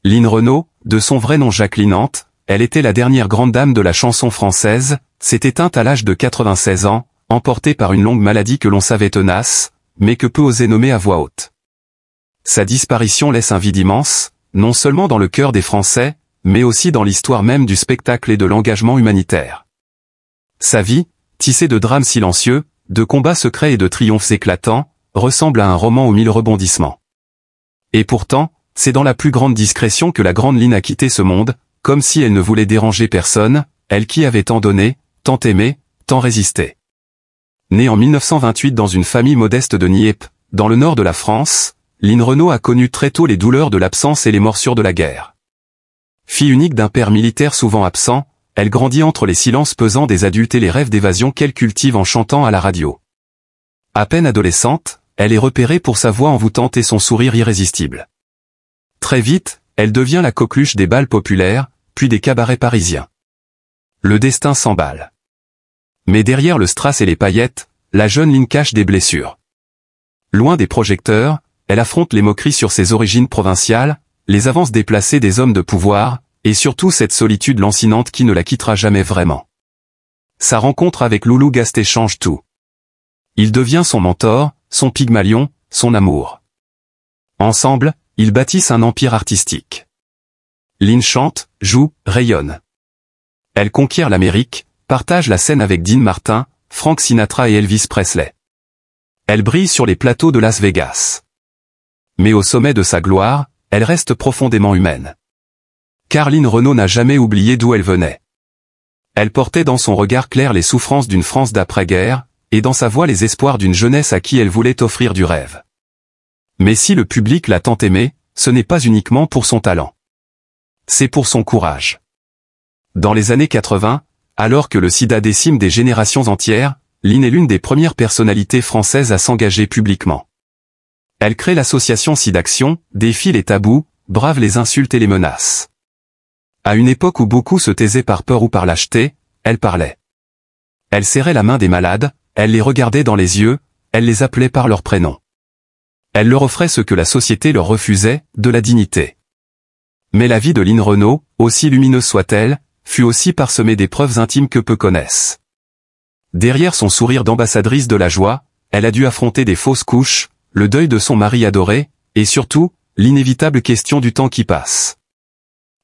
Lynn Renaud, de son vrai nom Jacqueline Ante, elle était la dernière grande dame de la chanson française, s'est éteinte à l'âge de 96 ans, emportée par une longue maladie que l'on savait tenace, mais que peu osaient nommer à voix haute. Sa disparition laisse un vide immense, non seulement dans le cœur des Français, mais aussi dans l'histoire même du spectacle et de l'engagement humanitaire. Sa vie, tissée de drames silencieux, de combats secrets et de triomphes éclatants, ressemble à un roman aux 1000 rebondissements. Et pourtant, c'est dans la plus grande discrétion que la grande Lynn a quitté ce monde, comme si elle ne voulait déranger personne, elle qui avait tant donné, tant aimé, tant résisté. Née en 1928 dans une famille modeste de Nieppe, dans le nord de la France, Lynn Renaud a connu très tôt les douleurs de l'absence et les morsures de la guerre. Fille unique d'un père militaire souvent absent, elle grandit entre les silences pesants des adultes et les rêves d'évasion qu'elle cultive en chantant à la radio. À peine adolescente, elle est repérée pour sa voix envoûtante et son sourire irrésistible. Très vite, elle devient la coqueluche des bals populaires, puis des cabarets parisiens. Le destin s'emballe. Mais derrière le strass et les paillettes, la jeune Lynn cache des blessures. Loin des projecteurs, elle affronte les moqueries sur ses origines provinciales, les avances déplacées des hommes de pouvoir, et surtout cette solitude lancinante qui ne la quittera jamais vraiment. Sa rencontre avec Loulou Gasté change tout. Il devient son mentor, son Pygmalion, son amour. Ensemble, ils bâtissent un empire artistique. Lynn chante, joue, rayonne. Elle conquiert l'Amérique, partage la scène avec Dean Martin, Frank Sinatra et Elvis Presley. Elle brille sur les plateaux de Las Vegas. Mais au sommet de sa gloire, elle reste profondément humaine. Car Lynn Renaud n'a jamais oublié d'où elle venait. Elle portait dans son regard clair les souffrances d'une France d'après-guerre, et dans sa voix les espoirs d'une jeunesse à qui elle voulait offrir du rêve. Mais si le public l'a tant aimée, ce n'est pas uniquement pour son talent. C'est pour son courage. Dans les années 80, alors que le sida décime des générations entières, Lynn est l'une des premières personnalités françaises à s'engager publiquement. Elle crée l'association SIDAction, défie les tabous, brave les insultes et les menaces. À une époque où beaucoup se taisaient par peur ou par lâcheté, elle parlait. Elle serrait la main des malades, elle les regardait dans les yeux, elle les appelait par leur prénom. Elle leur offrait ce que la société leur refusait, de la dignité. Mais la vie de Lynn Renaud, aussi lumineuse soit-elle, fut aussi parsemée d'épreuves intimes que peu connaissent. Derrière son sourire d'ambassadrice de la joie, elle a dû affronter des fausses couches, le deuil de son mari adoré, et surtout, l'inévitable question du temps qui passe.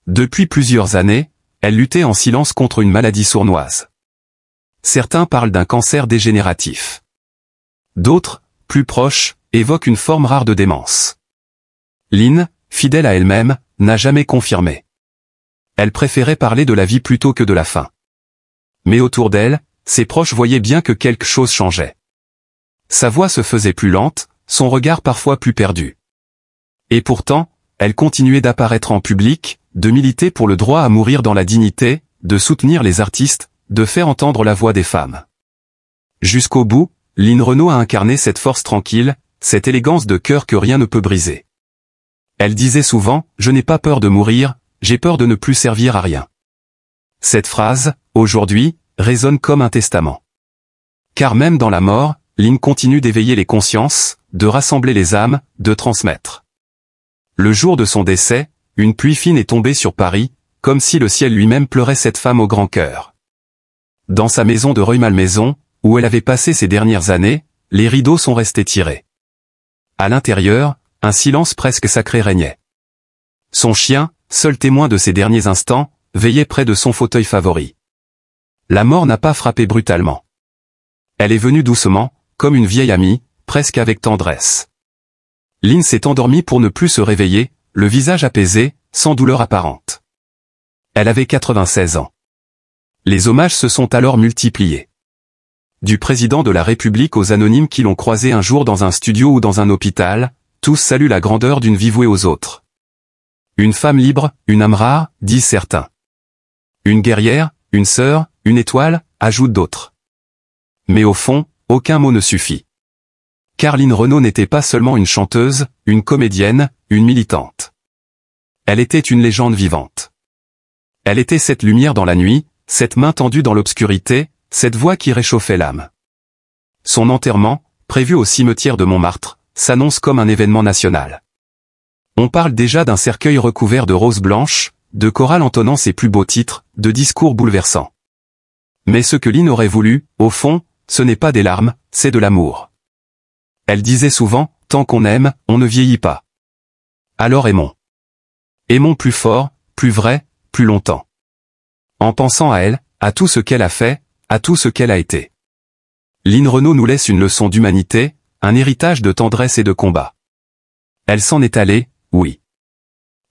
Depuis plusieurs années, elle luttait en silence contre une maladie sournoise. Certains parlent d'un cancer dégénératif. D'autres, plus proches, évoquent une forme rare de démence. Lynn, fidèle à elle-même, n'a jamais confirmé. Elle préférait parler de la vie plutôt que de la fin. Mais autour d'elle, ses proches voyaient bien que quelque chose changeait. Sa voix se faisait plus lente, son regard parfois plus perdu. Et pourtant, elle continuait d'apparaître en public, de militer pour le droit à mourir dans la dignité, de soutenir les artistes, de faire entendre la voix des femmes. Jusqu'au bout, Lynn Renaud a incarné cette force tranquille, cette élégance de cœur que rien ne peut briser. Elle disait souvent, « Je n'ai pas peur de mourir, j'ai peur de ne plus servir à rien ». Cette phrase, aujourd'hui, résonne comme un testament. Car même dans la mort, Lynn continue d'éveiller les consciences, de rassembler les âmes, de transmettre. Le jour de son décès, une pluie fine est tombée sur Paris, comme si le ciel lui-même pleurait cette femme au grand cœur. Dans sa maison de Rueil-Malmaison, où elle avait passé ses dernières années, les rideaux sont restés tirés. À l'intérieur, un silence presque sacré régnait. Son chien, seul témoin de ses derniers instants, veillait près de son fauteuil favori. La mort n'a pas frappé brutalement. Elle est venue doucement, comme une vieille amie, presque avec tendresse. Lynn s'est endormie pour ne plus se réveiller, le visage apaisé, sans douleur apparente. Elle avait 96 ans. Les hommages se sont alors multipliés. Du président de la République aux anonymes qui l'ont croisé un jour dans un studio ou dans un hôpital, tous saluent la grandeur d'une vie vouée aux autres. Une femme libre, une âme rare, disent certains. Une guerrière, une sœur, une étoile, ajoutent d'autres. Mais au fond, aucun mot ne suffit. Car Lynn Renaud n'était pas seulement une chanteuse, une comédienne, une militante. Elle était une légende vivante. Elle était cette lumière dans la nuit, cette main tendue dans l'obscurité, cette voix qui réchauffait l'âme. Son enterrement, prévu au cimetière de Montmartre, s'annonce comme un événement national. On parle déjà d'un cercueil recouvert de roses blanches, de chorales entonnant ses plus beaux titres, de discours bouleversants. Mais ce que Lynn aurait voulu, au fond, ce n'est pas des larmes, c'est de l'amour. Elle disait souvent, tant qu'on aime, on ne vieillit pas. Alors aimons. Aimons plus fort, plus vrai, plus longtemps. En pensant à elle, à tout ce qu'elle a fait, à tout ce qu'elle a été. Lynn Renaud nous laisse une leçon d'humanité, un héritage de tendresse et de combat. Elle s'en est allée, oui.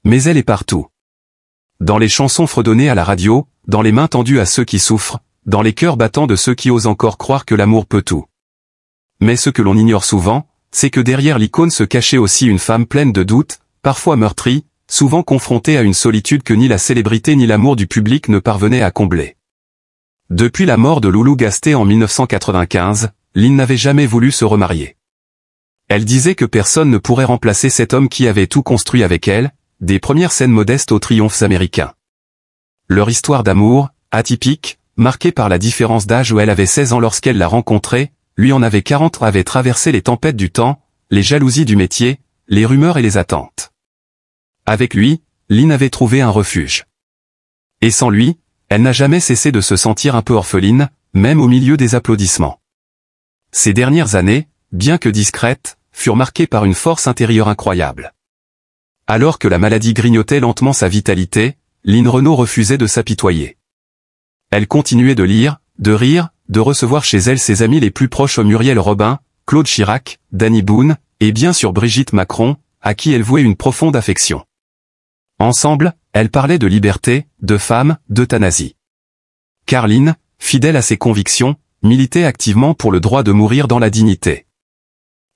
Mais elle est partout. Dans les chansons fredonnées à la radio, dans les mains tendues à ceux qui souffrent, dans les cœurs battants de ceux qui osent encore croire que l'amour peut tout. Mais ce que l'on ignore souvent, c'est que derrière l'icône se cachait aussi une femme pleine de doutes, parfois meurtrie, souvent confrontée à une solitude que ni la célébrité ni l'amour du public ne parvenaient à combler. Depuis la mort de Loulou Gasté en 1995, Lynn n'avait jamais voulu se remarier. Elle disait que personne ne pourrait remplacer cet homme qui avait tout construit avec elle, des premières scènes modestes aux triomphes américains. Leur histoire d'amour, atypique, marquée par la différence d'âge où elle avait 16 ans lorsqu'elle l'a rencontré, lui en avait 40, avait traversé les tempêtes du temps, les jalousies du métier, les rumeurs et les attentes. Avec lui, Lynn avait trouvé un refuge. Et sans lui, elle n'a jamais cessé de se sentir un peu orpheline, même au milieu des applaudissements. Ces dernières années, bien que discrètes, furent marquées par une force intérieure incroyable. Alors que la maladie grignotait lentement sa vitalité, Lynn Renaud refusait de s'apitoyer. Elle continuait de lire, de rire, de recevoir chez elle ses amis les plus proches, Muriel Robin, Claude Chirac, Danny Boone, et bien sûr Brigitte Macron, à qui elle vouait une profonde affection. Ensemble, elle parlait de liberté, de femmes, d'euthanasie. Car Lynn, fidèle à ses convictions, militait activement pour le droit de mourir dans la dignité.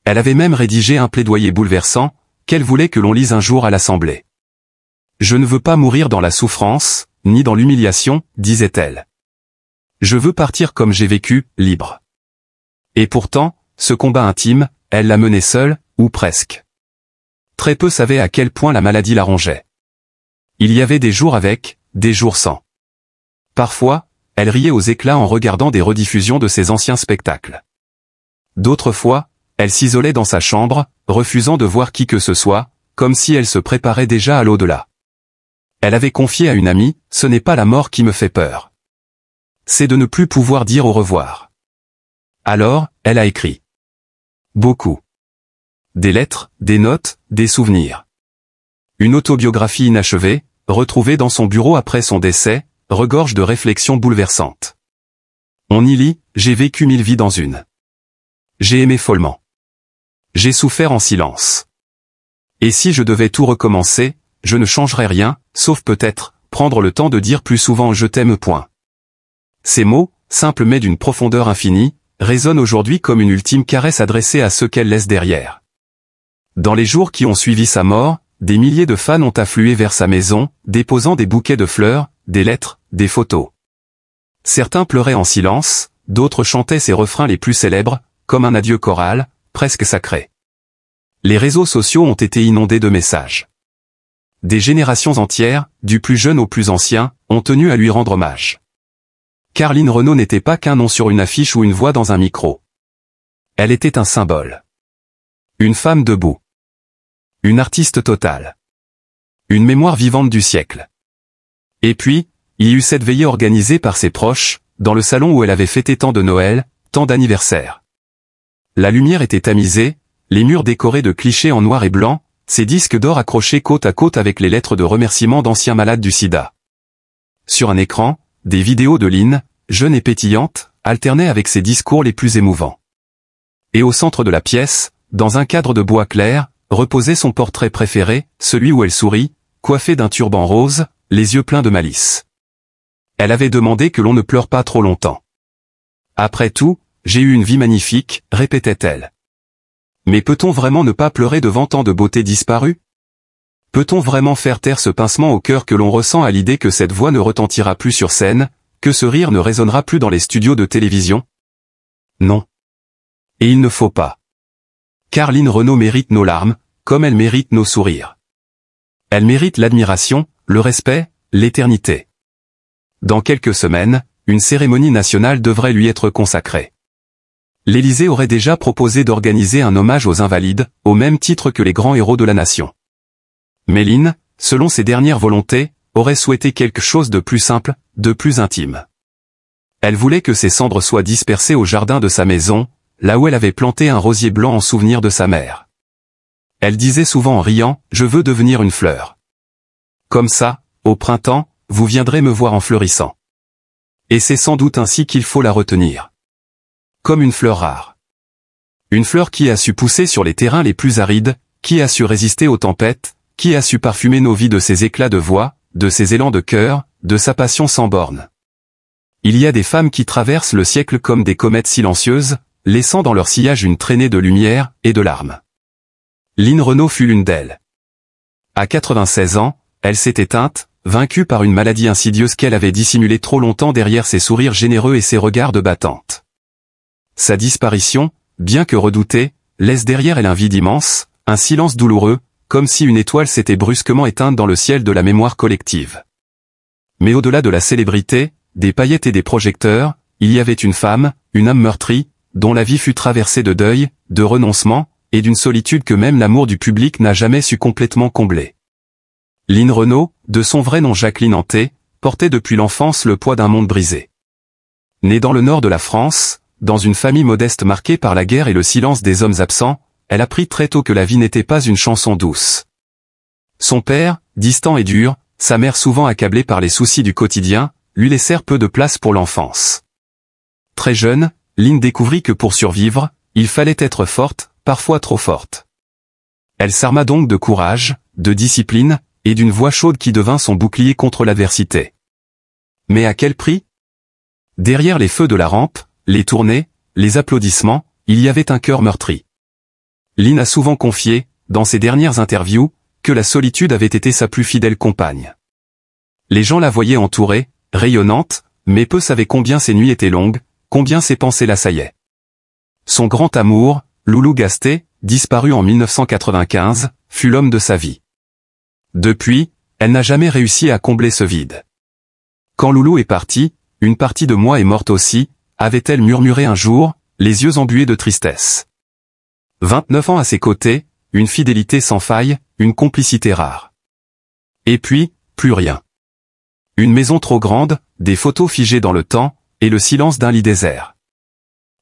Elle avait même rédigé un plaidoyer bouleversant, qu'elle voulait que l'on lise un jour à l'Assemblée. « Je ne veux pas mourir dans la souffrance, ni dans l'humiliation, disait-elle. Je veux partir comme j'ai vécu, libre. » Et pourtant, ce combat intime, elle l'a mené seule, ou presque. Très peu savaient à quel point la maladie la rongeait. Il y avait des jours avec, des jours sans. Parfois, elle riait aux éclats en regardant des rediffusions de ses anciens spectacles. D'autres fois, elle s'isolait dans sa chambre, refusant de voir qui que ce soit, comme si elle se préparait déjà à l'au-delà. Elle avait confié à une amie, « Ce n'est pas la mort qui me fait peur. C'est de ne plus pouvoir dire au revoir. » Alors, elle a écrit. Beaucoup. Des lettres, des notes, des souvenirs. Une autobiographie inachevée, retrouvée dans son bureau après son décès, regorge de réflexions bouleversantes. On y lit, « J'ai vécu 1000 vies dans une. J'ai aimé follement. J'ai souffert en silence. Et si je devais tout recommencer, je ne changerais rien, sauf peut-être, prendre le temps de dire plus souvent « je t'aime ». Ces mots, simples mais d'une profondeur infinie, résonnent aujourd'hui comme une ultime caresse adressée à ceux qu'elle laisse derrière. Dans les jours qui ont suivi sa mort, des milliers de fans ont afflué vers sa maison, déposant des bouquets de fleurs, des lettres, des photos. Certains pleuraient en silence, d'autres chantaient ses refrains les plus célèbres, comme un adieu choral, presque sacré. Les réseaux sociaux ont été inondés de messages. Des générations entières, du plus jeune au plus ancien, ont tenu à lui rendre hommage. Car Lynn Renaud n'était pas qu'un nom sur une affiche ou une voix dans un micro. Elle était un symbole. Une femme debout. Une artiste totale. Une mémoire vivante du siècle. Et puis, il y eut cette veillée organisée par ses proches, dans le salon où elle avait fêté tant de Noël, tant d'anniversaires. La lumière était tamisée, les murs décorés de clichés en noir et blanc, ses disques d'or accrochés côte à côte avec les lettres de remerciement d'anciens malades du sida. Sur un écran, des vidéos de Lynn, jeune et pétillante, alternaient avec ses discours les plus émouvants. Et au centre de la pièce, dans un cadre de bois clair, reposait son portrait préféré, celui où elle sourit, coiffée d'un turban rose, les yeux pleins de malice. Elle avait demandé que l'on ne pleure pas trop longtemps. Après tout, j'ai eu une vie magnifique, répétait-elle. Mais peut-on vraiment ne pas pleurer devant tant de beauté disparue? Peut-on vraiment faire taire ce pincement au cœur que l'on ressent à l'idée que cette voix ne retentira plus sur scène, que ce rire ne résonnera plus dans les studios de télévision? Non. Et il ne faut pas. Car Lynn Renaud mérite nos larmes, comme elle mérite nos sourires. Elle mérite l'admiration, le respect, l'éternité. Dans quelques semaines, une cérémonie nationale devrait lui être consacrée. L'Élysée aurait déjà proposé d'organiser un hommage aux Invalides, au même titre que les grands héros de la nation. Méline, selon ses dernières volontés, aurait souhaité quelque chose de plus simple, de plus intime. Elle voulait que ses cendres soient dispersées au jardin de sa maison, là où elle avait planté un rosier blanc en souvenir de sa mère. Elle disait souvent en riant, « Je veux devenir une fleur. Comme ça, au printemps, vous viendrez me voir en fleurissant. » Et c'est sans doute ainsi qu'il faut la retenir. Comme une fleur rare. Une fleur qui a su pousser sur les terrains les plus arides, qui a su résister aux tempêtes, qui a su parfumer nos vies de ses éclats de voix, de ses élans de cœur, de sa passion sans bornes. Il y a des femmes qui traversent le siècle comme des comètes silencieuses, laissant dans leur sillage une traînée de lumière et de larmes. Line Renaud fut l'une d'elles. À 96 ans, elle s'est éteinte, vaincue par une maladie insidieuse qu'elle avait dissimulée trop longtemps derrière ses sourires généreux et ses regards de battante. Sa disparition, bien que redoutée, laisse derrière elle un vide immense, un silence douloureux, comme si une étoile s'était brusquement éteinte dans le ciel de la mémoire collective. Mais au-delà de la célébrité, des paillettes et des projecteurs, il y avait une femme, une âme meurtrie, dont la vie fut traversée de deuil, de renoncement, et d'une solitude que même l'amour du public n'a jamais su complètement combler. Line Renaud, de son vrai nom Jacqueline Anté, portait depuis l'enfance le poids d'un monde brisé. Née dans le nord de la France, dans une famille modeste marquée par la guerre et le silence des hommes absents, elle apprit très tôt que la vie n'était pas une chanson douce. Son père, distant et dur, sa mère souvent accablée par les soucis du quotidien, lui laissèrent peu de place pour l'enfance. Très jeune, Line découvrit que pour survivre, il fallait être forte, parfois trop forte. Elle s'arma donc de courage, de discipline, et d'une voix chaude qui devint son bouclier contre l'adversité. Mais à quel prix? Derrière les feux de la rampe, les tournées, les applaudissements, il y avait un cœur meurtri. Line a souvent confié, dans ses dernières interviews, que la solitude avait été sa plus fidèle compagne. Les gens la voyaient entourée, rayonnante, mais peu savaient combien ses nuits étaient longues, combien ses pensées l'assaillaient. Son grand amour, Loulou Gasté, disparu en 1995, fut l'homme de sa vie. Depuis, elle n'a jamais réussi à combler ce vide. Quand Loulou est parti, une partie de moi est morte aussi, avait-elle murmuré un jour, les yeux embués de tristesse. 29 ans à ses côtés, une fidélité sans faille, une complicité rare. Et puis, plus rien. Une maison trop grande, des photos figées dans le temps, et le silence d'un lit désert.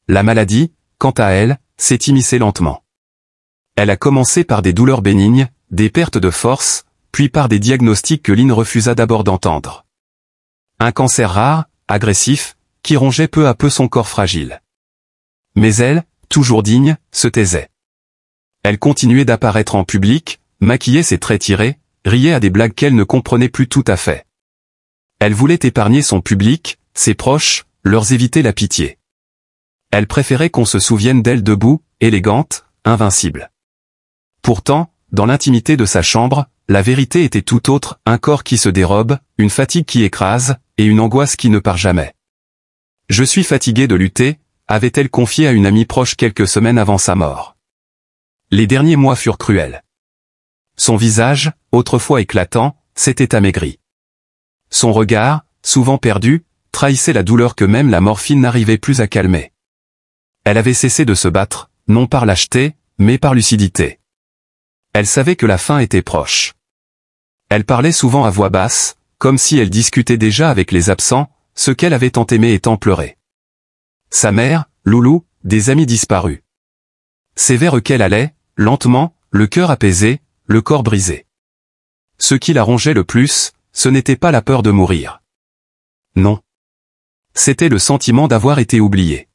La maladie, quant à elle, s'est immiscée lentement. Elle a commencé par des douleurs bénignes, des pertes de force, puis par des diagnostics que Line refusa d'abord d'entendre. Un cancer rare, agressif, qui rongeait peu à peu son corps fragile. Mais elle, toujours digne, se taisait. Elle continuait d'apparaître en public, maquillait ses traits tirés, riait à des blagues qu'elle ne comprenait plus tout à fait. Elle voulait épargner son public, ses proches, leur éviter la pitié. Elle préférait qu'on se souvienne d'elle debout, élégante, invincible. Pourtant, dans l'intimité de sa chambre, la vérité était tout autre, un corps qui se dérobe, une fatigue qui écrase, et une angoisse qui ne part jamais. « Je suis fatiguée de lutter », avait-elle confié à une amie proche quelques semaines avant sa mort. Les derniers mois furent cruels. Son visage, autrefois éclatant, s'était amaigri. Son regard, souvent perdu, trahissait la douleur que même la morphine n'arrivait plus à calmer. Elle avait cessé de se battre, non par lâcheté, mais par lucidité. Elle savait que la fin était proche. Elle parlait souvent à voix basse, comme si elle discutait déjà avec les absents, ceux qu'elle avait tant aimés et tant pleurés. Sa mère, Loulou, des amis disparus. C'est vers eux qu'elle allait, lentement, le cœur apaisé, le corps brisé. Ce qui la rongeait le plus, ce n'était pas la peur de mourir. Non. C'était le sentiment d'avoir été oublié.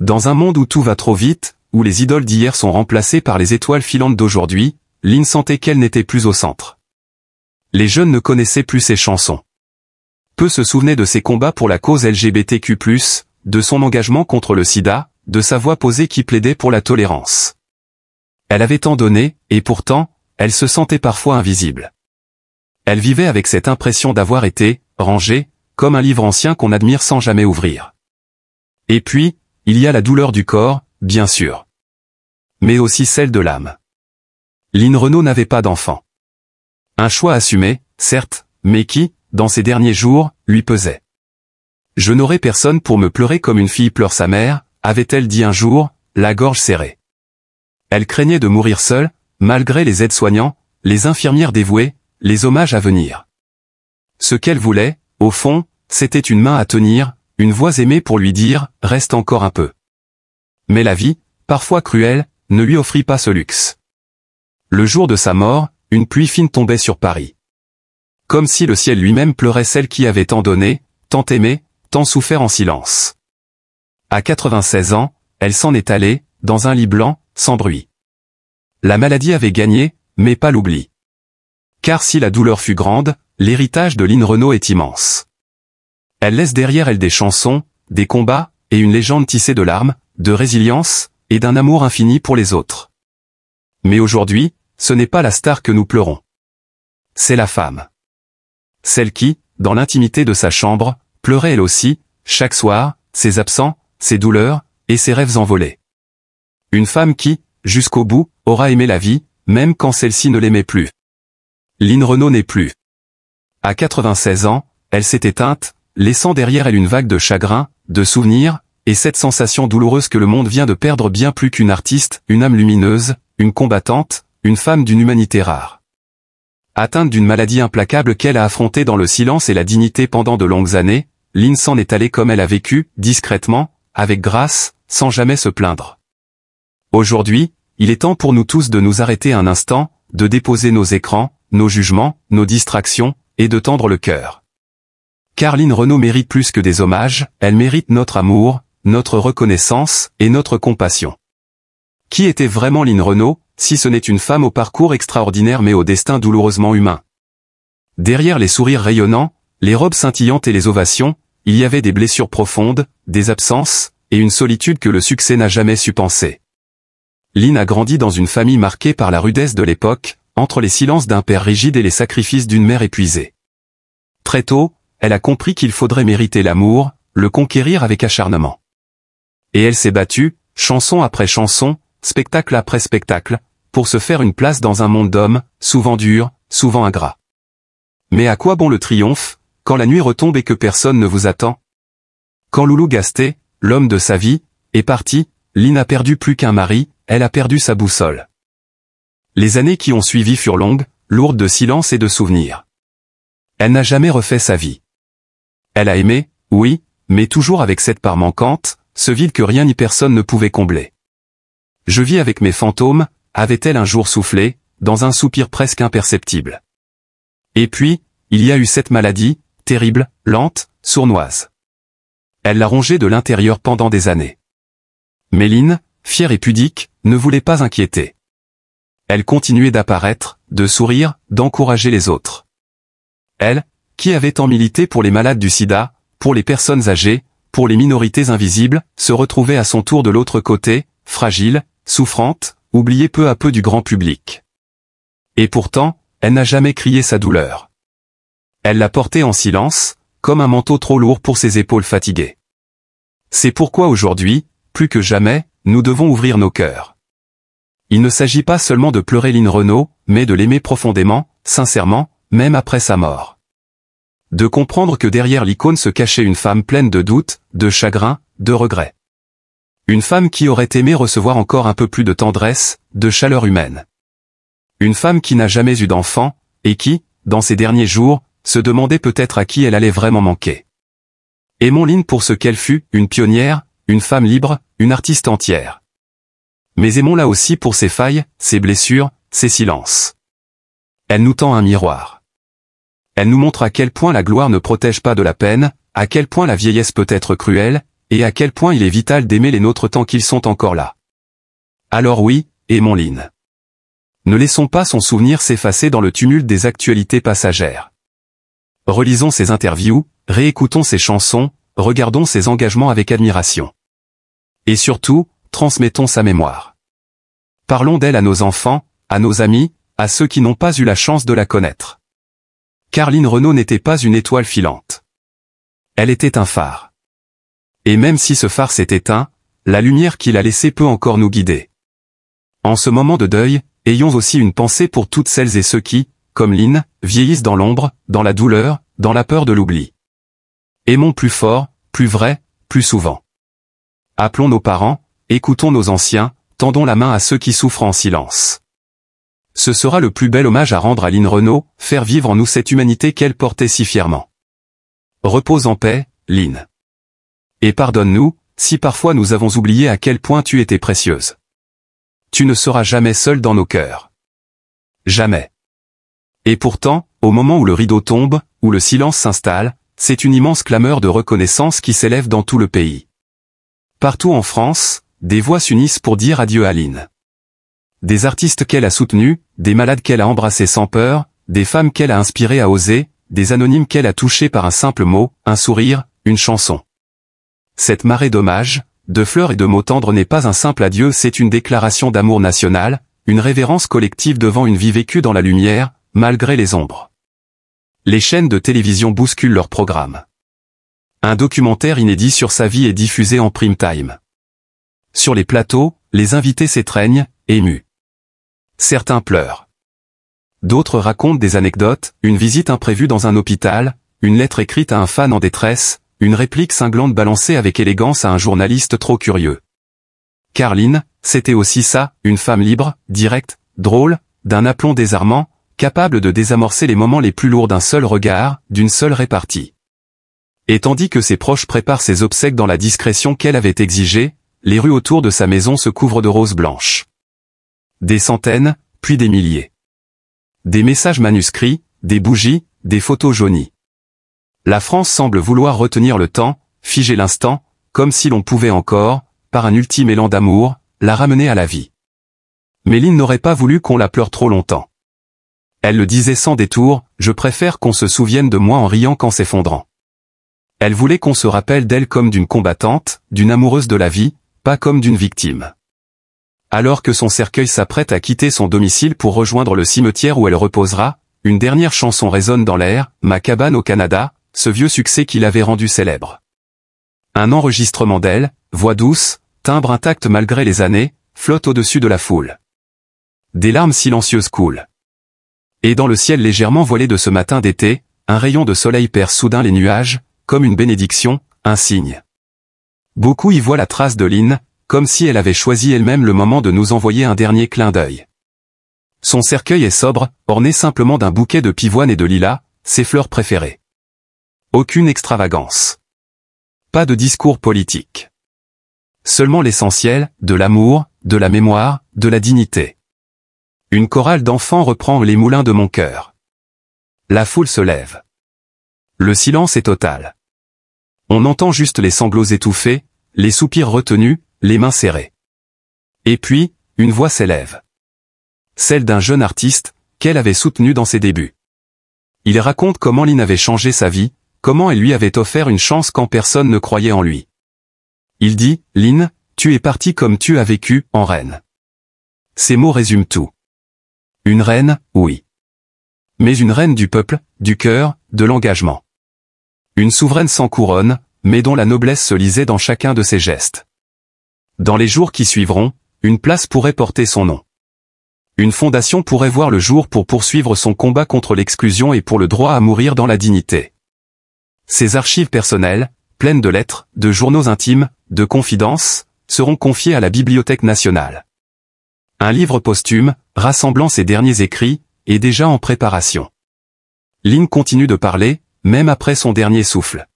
Dans un monde où tout va trop vite, où les idoles d'hier sont remplacées par les étoiles filantes d'aujourd'hui, Line sentait qu'elle n'était plus au centre. Les jeunes ne connaissaient plus ses chansons. Peu se souvenaient de ses combats pour la cause LGBTQ+, de son engagement contre le sida, de sa voix posée qui plaidait pour la tolérance. Elle avait tant donné, et pourtant, elle se sentait parfois invisible. Elle vivait avec cette impression d'avoir été, rangée, comme un livre ancien qu'on admire sans jamais ouvrir. Et puis, il y a la douleur du corps, bien sûr. Mais aussi celle de l'âme. Line Renaud n'avait pas d'enfant. Un choix assumé, certes, mais qui, dans ces derniers jours, lui pesait. « Je n'aurai personne pour me pleurer comme une fille pleure sa mère », avait-elle dit un jour, la gorge serrée. Elle craignait de mourir seule, malgré les aides-soignants, les infirmières dévouées, les hommages à venir. Ce qu'elle voulait, au fond, c'était une main à tenir, une voix aimée pour lui dire « Reste encore un peu ». Mais la vie, parfois cruelle, ne lui offrit pas ce luxe. Le jour de sa mort, une pluie fine tombait sur Paris. Comme si le ciel lui-même pleurait celle qui avait tant donné, tant aimé, tant souffert en silence. À 96 ans, elle s'en est allée, dans un lit blanc, sans bruit. La maladie avait gagné, mais pas l'oubli. Car si la douleur fut grande, l'héritage de Line Renaud est immense. Elle laisse derrière elle des chansons, des combats, et une légende tissée de larmes, de résilience, et d'un amour infini pour les autres. Mais aujourd'hui, ce n'est pas la star que nous pleurons. C'est la femme. Celle qui, dans l'intimité de sa chambre, pleurait elle aussi, chaque soir, ses absents, ses douleurs, et ses rêves envolés. Une femme qui, jusqu'au bout, aura aimé la vie, même quand celle-ci ne l'aimait plus. Line Renaud n'est plus. À 96 ans, elle s'est éteinte, laissant derrière elle une vague de chagrin, de souvenirs, et cette sensation douloureuse que le monde vient de perdre bien plus qu'une artiste, une âme lumineuse, une combattante, une femme d'une humanité rare. Atteinte d'une maladie implacable qu'elle a affrontée dans le silence et la dignité pendant de longues années, Line s'en est allée comme elle a vécu, discrètement, avec grâce, sans jamais se plaindre. Aujourd'hui, il est temps pour nous tous de nous arrêter un instant, de déposer nos écrans, nos jugements, nos distractions, et de tendre le cœur. Car Line Renaud mérite plus que des hommages, elle mérite notre amour, notre reconnaissance, et notre compassion. Qui était vraiment Line Renaud, si ce n'est une femme au parcours extraordinaire mais au destin douloureusement humain? Derrière les sourires rayonnants, les robes scintillantes et les ovations, il y avait des blessures profondes, des absences, et une solitude que le succès n'a jamais su penser. Line a grandi dans une famille marquée par la rudesse de l'époque, entre les silences d'un père rigide et les sacrifices d'une mère épuisée. Très tôt, elle a compris qu'il faudrait mériter l'amour, le conquérir avec acharnement. Et elle s'est battue, chanson après chanson, spectacle après spectacle, pour se faire une place dans un monde d'hommes, souvent durs, souvent ingrats. Mais à quoi bon le triomphe, quand la nuit retombe et que personne ne vous attend? Quand Loulou Gasté, l'homme de sa vie, est parti, Line a perdu plus qu'un mari, elle a perdu sa boussole. Les années qui ont suivi furent longues, lourdes de silence et de souvenirs. Elle n'a jamais refait sa vie. Elle a aimé, oui, mais toujours avec cette part manquante, ce vide que rien ni personne ne pouvait combler. Je vis avec mes fantômes, avait-elle un jour soufflé, dans un soupir presque imperceptible. Et puis, il y a eu cette maladie, terrible, lente, sournoise. Elle l'a rongée de l'intérieur pendant des années. Mais Line, fière et pudique, ne voulait pas inquiéter. Elle continuait d'apparaître, de sourire, d'encourager les autres. Elle, qui avait tant milité pour les malades du sida, pour les personnes âgées, pour les minorités invisibles, se retrouvait à son tour de l'autre côté, fragile, souffrante, oubliée peu à peu du grand public. Et pourtant, elle n'a jamais crié sa douleur. Elle l'a portée en silence, comme un manteau trop lourd pour ses épaules fatiguées. C'est pourquoi aujourd'hui, plus que jamais, nous devons ouvrir nos cœurs. Il ne s'agit pas seulement de pleurer Line Renaud, mais de l'aimer profondément, sincèrement, même après sa mort. De comprendre que derrière l'icône se cachait une femme pleine de doutes, de chagrins, de regrets. Une femme qui aurait aimé recevoir encore un peu plus de tendresse, de chaleur humaine. Une femme qui n'a jamais eu d'enfant, et qui, dans ses derniers jours, se demandait peut-être à qui elle allait vraiment manquer. Aimons Line pour ce qu'elle fut, une pionnière, une femme libre, une artiste entière. Mais aimons-la aussi pour ses failles, ses blessures, ses silences. Elle nous tend un miroir. Elle nous montre à quel point la gloire ne protège pas de la peine, à quel point la vieillesse peut être cruelle, et à quel point il est vital d'aimer les nôtres tant qu'ils sont encore là. Alors oui, aimons Line. Ne laissons pas son souvenir s'effacer dans le tumulte des actualités passagères. Relisons ses interviews, réécoutons ses chansons, regardons ses engagements avec admiration. Et surtout, transmettons sa mémoire. Parlons d'elle à nos enfants, à nos amis, à ceux qui n'ont pas eu la chance de la connaître. Car Line Renaud n'était pas une étoile filante. Elle était un phare. Et même si ce phare s'est éteint, la lumière qu'il a laissée peut encore nous guider. En ce moment de deuil, ayons aussi une pensée pour toutes celles et ceux qui, comme Line, vieillissent dans l'ombre, dans la douleur, dans la peur de l'oubli. Aimons plus fort, plus vrai, plus souvent. Appelons nos parents, écoutons nos anciens, tendons la main à ceux qui souffrent en silence. Ce sera le plus bel hommage à rendre à Line Renaud, faire vivre en nous cette humanité qu'elle portait si fièrement. Repose en paix, Line. Et pardonne-nous, si parfois nous avons oublié à quel point tu étais précieuse. Tu ne seras jamais seule dans nos cœurs. Jamais. Et pourtant, au moment où le rideau tombe, où le silence s'installe, c'est une immense clameur de reconnaissance qui s'élève dans tout le pays. Partout en France, des voix s'unissent pour dire adieu à Line. Des artistes qu'elle a soutenus, des malades qu'elle a embrassés sans peur, des femmes qu'elle a inspirées à oser, des anonymes qu'elle a touchés par un simple mot, un sourire, une chanson. Cette marée d'hommages, de fleurs et de mots tendres n'est pas un simple adieu, c'est une déclaration d'amour national, une révérence collective devant une vie vécue dans la lumière, malgré les ombres. Les chaînes de télévision bousculent leur programme. Un documentaire inédit sur sa vie est diffusé en prime time. Sur les plateaux, les invités s'étreignent, émus. Certains pleurent. D'autres racontent des anecdotes, une visite imprévue dans un hôpital, une lettre écrite à un fan en détresse, une réplique cinglante balancée avec élégance à un journaliste trop curieux. Car Line, c'était aussi ça, une femme libre, directe, drôle, d'un aplomb désarmant, capable de désamorcer les moments les plus lourds d'un seul regard, d'une seule répartie. Et tandis que ses proches préparent ses obsèques dans la discrétion qu'elle avait exigée, les rues autour de sa maison se couvrent de roses blanches. Des centaines, puis des milliers. Des messages manuscrits, des bougies, des photos jaunies. La France semble vouloir retenir le temps, figer l'instant, comme si l'on pouvait encore, par un ultime élan d'amour, la ramener à la vie. Mais Line n'aurait pas voulu qu'on la pleure trop longtemps. Elle le disait sans détour, je préfère qu'on se souvienne de moi en riant qu'en s'effondrant. Elle voulait qu'on se rappelle d'elle comme d'une combattante, d'une amoureuse de la vie, pas comme d'une victime. Alors que son cercueil s'apprête à quitter son domicile pour rejoindre le cimetière où elle reposera, une dernière chanson résonne dans l'air, Ma cabane au Canada, ce vieux succès qui l'avait rendue célèbre. Un enregistrement d'elle, voix douce, timbre intact malgré les années, flotte au-dessus de la foule. Des larmes silencieuses coulent. Et dans le ciel légèrement voilé de ce matin d'été, un rayon de soleil perce soudain les nuages, comme une bénédiction, un signe. Beaucoup y voient la trace de Line, comme si elle avait choisi elle-même le moment de nous envoyer un dernier clin d'œil. Son cercueil est sobre, orné simplement d'un bouquet de pivoine et de lilas, ses fleurs préférées. Aucune extravagance. Pas de discours politique. Seulement l'essentiel, de l'amour, de la mémoire, de la dignité. Une chorale d'enfants reprend Les moulins de mon cœur. La foule se lève. Le silence est total. On entend juste les sanglots étouffés, les soupirs retenus, les mains serrées. Et puis, une voix s'élève. Celle d'un jeune artiste, qu'elle avait soutenu dans ses débuts. Il raconte comment Line avait changé sa vie, comment elle lui avait offert une chance quand personne ne croyait en lui. Il dit, Line, tu es partie comme tu as vécu, en reine. Ces mots résument tout. Une reine, oui. Mais une reine du peuple, du cœur, de l'engagement. Une souveraine sans couronne, mais dont la noblesse se lisait dans chacun de ses gestes. Dans les jours qui suivront, une place pourrait porter son nom. Une fondation pourrait voir le jour pour poursuivre son combat contre l'exclusion et pour le droit à mourir dans la dignité. Ses archives personnelles, pleines de lettres, de journaux intimes, de confidences, seront confiées à la Bibliothèque nationale. Un livre posthume, rassemblant ses derniers écrits, est déjà en préparation. Line continue de parler, même après son dernier souffle.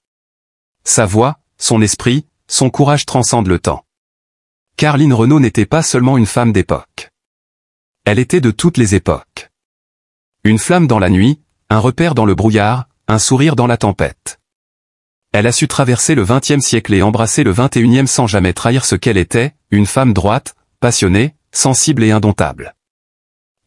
Sa voix, son esprit, son courage transcendent le temps. Car Line Renaud n'était pas seulement une femme d'époque. Elle était de toutes les époques. Une flamme dans la nuit, un repère dans le brouillard, un sourire dans la tempête. Elle a su traverser le XXe siècle et embrasser le XXIe sans jamais trahir ce qu'elle était, une femme droite, passionnée, sensible et indomptable.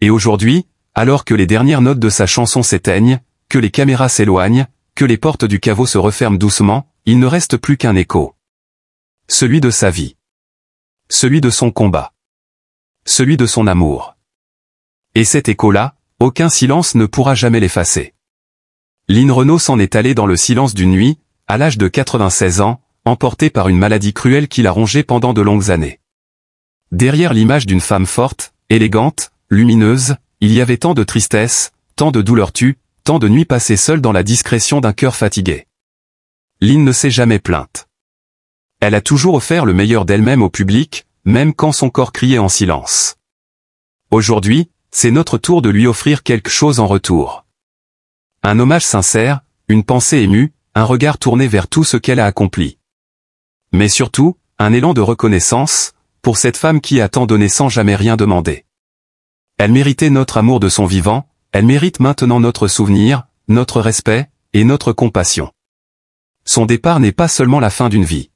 Et aujourd'hui, alors que les dernières notes de sa chanson s'éteignent, que les caméras s'éloignent, que les portes du caveau se referment doucement, il ne reste plus qu'un écho. Celui de sa vie. Celui de son combat. Celui de son amour. Et cet écho-là, aucun silence ne pourra jamais l'effacer. Line Renaud s'en est allée dans le silence d'une nuit, à l'âge de 96 ans, emportée par une maladie cruelle qui l'a rongée pendant de longues années. Derrière l'image d'une femme forte, élégante, lumineuse, il y avait tant de tristesse, tant de douleur tue, tant de nuits passées seule dans la discrétion d'un cœur fatigué. Line ne s'est jamais plainte. Elle a toujours offert le meilleur d'elle-même au public, même quand son corps criait en silence. Aujourd'hui, c'est notre tour de lui offrir quelque chose en retour. Un hommage sincère, une pensée émue, un regard tourné vers tout ce qu'elle a accompli. Mais surtout, un élan de reconnaissance, pour cette femme qui a tant donné sans jamais rien demander. Elle méritait notre amour de son vivant, elle mérite maintenant notre souvenir, notre respect, et notre compassion. Son départ n'est pas seulement la fin d'une vie.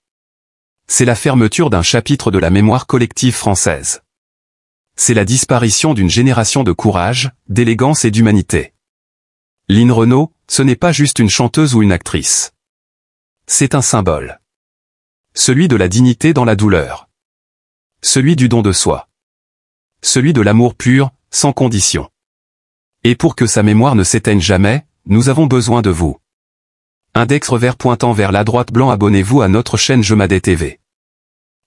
C'est la fermeture d'un chapitre de la mémoire collective française. C'est la disparition d'une génération de courage, d'élégance et d'humanité. Line Renaud, ce n'est pas juste une chanteuse ou une actrice. C'est un symbole. Celui de la dignité dans la douleur. Celui du don de soi. Celui de l'amour pur, sans condition. Et pour que sa mémoire ne s'éteigne jamais, nous avons besoin de vous. Index revers pointant vers la droite blanc. Abonnez-vous à notre chaîne Jemadé TV.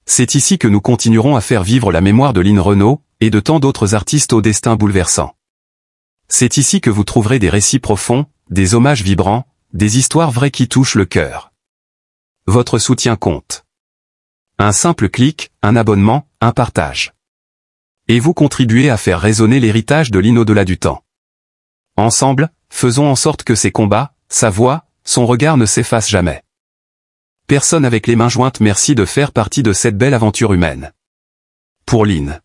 C'est ici que nous continuerons à faire vivre la mémoire de Line Renaud, et de tant d'autres artistes au destin bouleversant. C'est ici que vous trouverez des récits profonds, des hommages vibrants, des histoires vraies qui touchent le cœur. Votre soutien compte. Un simple clic, un abonnement, un partage. Et vous contribuez à faire résonner l'héritage de Line au-delà du temps. Ensemble, faisons en sorte que ses combats, sa voix, son regard ne s'effacent jamais. Personne avec les mains jointes, merci de faire partie de cette belle aventure humaine. Pour Line.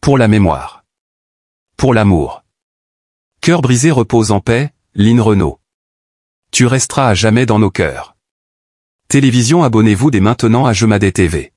Pour la mémoire. Pour l'amour. Cœur brisé repose en paix, Line Renaud. Tu resteras à jamais dans nos cœurs. Télévision, abonnez-vous dès maintenant à Jemadé TV.